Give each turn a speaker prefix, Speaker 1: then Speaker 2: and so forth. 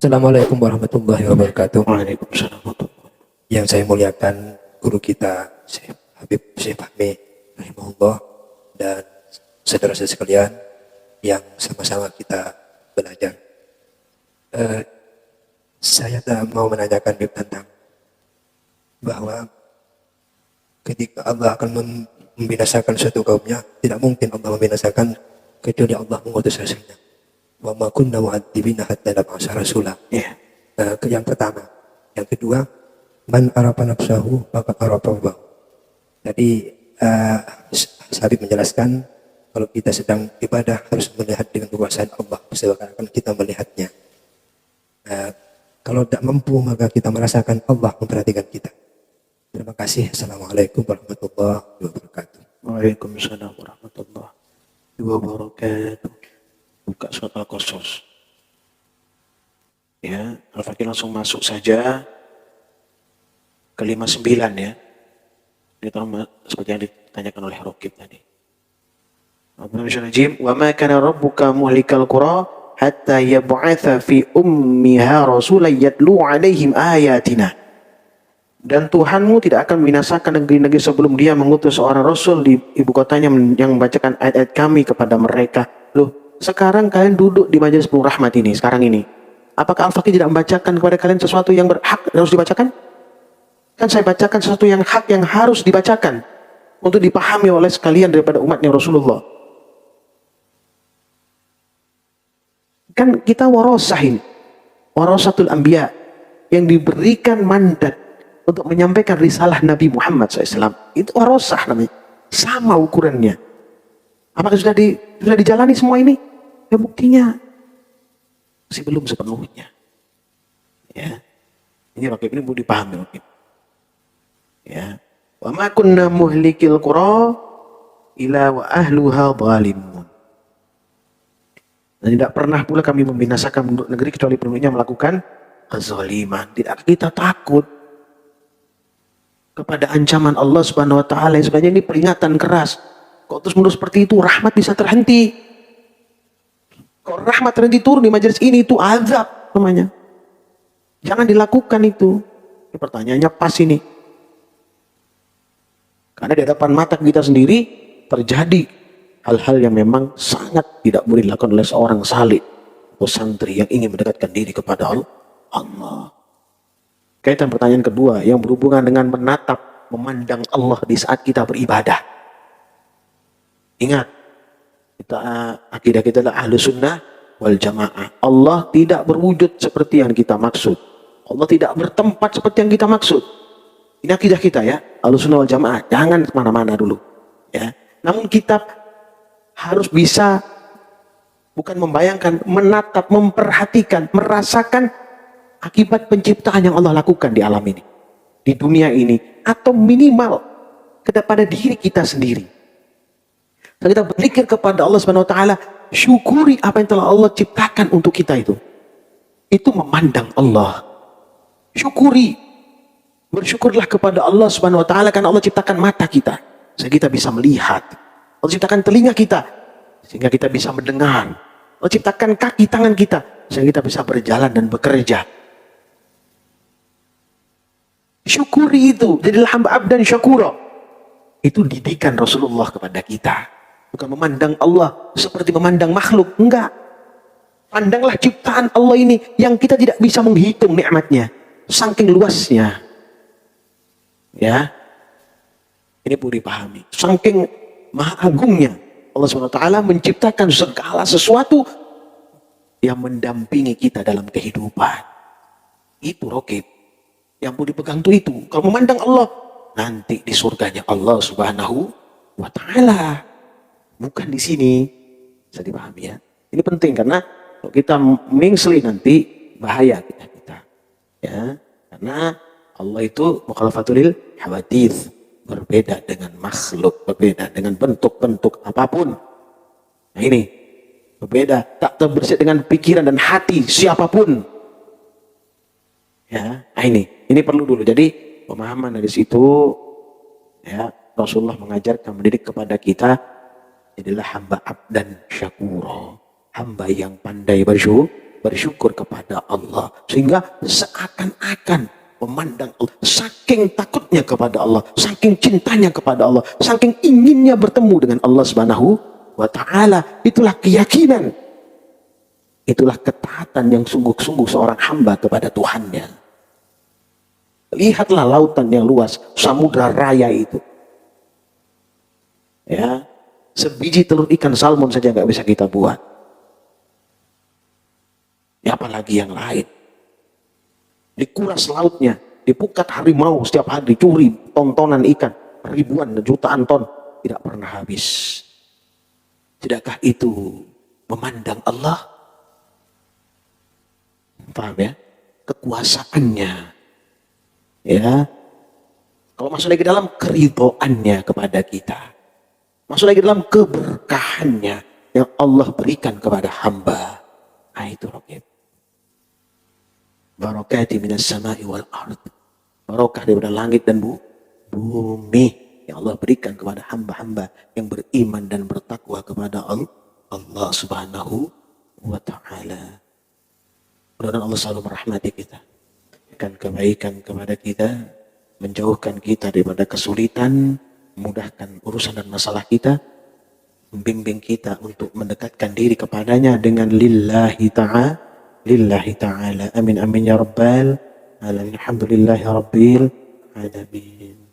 Speaker 1: Assalamualaikum warahmatullahi wabarakatuh.
Speaker 2: Waalaikumsalam.
Speaker 1: Yang saya muliakan guru kita Syekh Habib Syekh Fahmi rahimahullah dan saudara-saudara sekalian yang sama-sama kita belajar. Saya mau menanyakan Habib tentang bahwa ketika Allah akan membinasakan suatu kaumnya, tidak mungkin Allah membinasakan kecuali Allah mengutus rasulnya. Wa ma kunna mu'adzibina hatta nab'atsa rasula. Yang pertama. Yang kedua, man arafa nafsahu faqad arafa Allah. Tadi Habib menjelaskan kalau kita sedang ibadah harus melihat dengan kekuasaan Allah, seakan kita melihatnya. Kalau tidak mampu maka kita merasakan Allah memperhatikan kita. Terima kasih. Assalamualaikum warahmatullahi wabarakatuh.
Speaker 2: Waalaikumsalam warahmatullahi wabarakatuh. Buka surat Al-Qasas. Ya, Al-Fakir langsung masuk saja ke 59 ya. Ini seperti yang ditanyakan oleh Rokib tadi. Wa ma kana rabbuka muhlikal qura hatta yab'atha fi ummiha rasulan yatlu 'alaihim ayatina. Dan Tuhanmu tidak akan membinasakan negeri-negeri sebelum dia mengutus seorang rasul di ibu kotanya yang membacakan ayat-ayat kami kepada mereka. Loh, sekarang kalian duduk di majelis penuh rahmat ini, sekarang ini. Apakah Al-Fakir tidak membacakan kepada kalian sesuatu yang berhak harus dibacakan? Kan saya bacakan sesuatu yang hak yang harus dibacakan untuk dipahami oleh sekalian daripada umatnya Rasulullah. Kan kita warasah ini, warasatul anbiya, yang diberikan mandat untuk menyampaikan risalah Nabi Muhammad SAW. Itu warasah namanya, sama ukurannya. Apakah sudah dijalani semua ini? Ya buktinya masih belum sepenuhnya. Ya, ini Rokib ini mau dipahami Rokib. Ya, wa ma kunna muhlikil qura ila wa ahluha zalimun. Dan tidak pernah pula kami membinasakan negeri kecuali penduduknya melakukan kezaliman. Tidak kita takut kepada ancaman Allah Subhanahu wa taala. Sebenarnya ini peringatan keras. Kok terus-menerus seperti itu rahmat bisa terhenti. Kalau rahmat terhenti turun di majelis ini, itu azab namanya. Jangan dilakukan itu. Ini pertanyaannya pas ini. Karena di hadapan mata kita sendiri terjadi hal-hal yang memang sangat tidak boleh dilakukan oleh seorang salih atau santri yang ingin mendekatkan diri kepada Allah. Kaitan pertanyaan kedua yang berhubungan dengan menatap, memandang Allah di saat kita beribadah. Ingat, akidah kita adalah ahlu sunnah wal jamaah. Allah tidak berwujud seperti yang kita maksud. Allah tidak bertempat seperti yang kita maksud. Ini akidah kita ya, ahlu sunnah wal jamaah. Jangan kemana-mana dulu. Ya. Namun kita harus bisa bukan membayangkan, menatap, memperhatikan, merasakan akibat penciptaan yang Allah lakukan di alam ini, di dunia ini, atau minimal kepada diri kita sendiri. Dan kita berzikir kepada Allah Subhanahu wa taala, syukuri apa yang telah Allah ciptakan untuk kita itu. Itu memandang Allah. Syukuri. Bersyukurlah kepada Allah Subhanahu wa taala karena Allah ciptakan mata kita sehingga kita bisa melihat. Allah ciptakan telinga kita sehingga kita bisa mendengar. Allah ciptakan kaki tangan kita sehingga kita bisa berjalan dan bekerja. Syukuri itu. Jadilah hamba abdan syakura. Itu didikan Rasulullah kepada kita. Bukan memandang Allah seperti memandang makhluk. Enggak. Pandanglah ciptaan Allah ini yang kita tidak bisa menghitung nikmatnya. Saking luasnya. Ya. Ini perlu dipahami. Saking maha agungnya. Allah SWT menciptakan segala sesuatu yang mendampingi kita dalam kehidupan. Itu Rokib. Yang perlu dipegang itu. Kalau memandang Allah, nanti di surganya Allah Subhanahu wa taala. Bukan di sini. Bisa dipahami ya. Ini penting karena kalau kita mengseli nanti bahaya kita. Ya, karena Allah itu mukhalafatul hawadits, berbeda dengan makhluk, berbeda dengan bentuk-bentuk apapun. Nah ini berbeda, tak terbersih dengan pikiran dan hati siapapun. Ya, nah ini perlu dulu. Jadi pemahaman dari situ ya, Rasulullah mengajarkan, mendidik kepada kita adalah hamba abdan syakura, hamba yang pandai bersyukur kepada Allah. Sehingga seakan-akan memandang Allah, saking takutnya kepada Allah, saking cintanya kepada Allah, saking inginnya bertemu dengan Allah Subhanahu wa ta'ala. Itulah keyakinan, itulah ketaatan yang sungguh-sungguh seorang hamba kepada Tuhannya. Lihatlah lautan yang luas, samudra raya itu. Ya, sebiji telur ikan salmon saja nggak bisa kita buat. Ya, apalagi yang lain. Dikuras lautnya, dipukat harimau setiap hari, dicuri tontonan ikan, ribuan, jutaan ton, tidak pernah habis. Tidakkah itu memandang Allah? Paham ya? Kekuasaannya. Ya. Kalau masuk lagi dalam keridhoannya kepada kita. Masuk lagi dalam keberkahannya yang Allah berikan kepada hamba. Nah, itu Raqib. Barakati minas sama'i wal ard. Barokah daripada langit dan bumi yang Allah berikan kepada hamba-hamba yang beriman dan bertakwa kepada Allah Subhanahu wa ta'ala. Mudah-mudahan Allah selalu merahmati kita, berikan kebaikan kepada kita, menjauhkan kita daripada kesulitan, memudahkan urusan dan masalah kita, membimbing kita untuk mendekatkan diri kepadanya dengan lillahi ta'ala. Amin amin ya rabbal alamin. Alhamdulillahi rabbil alamin.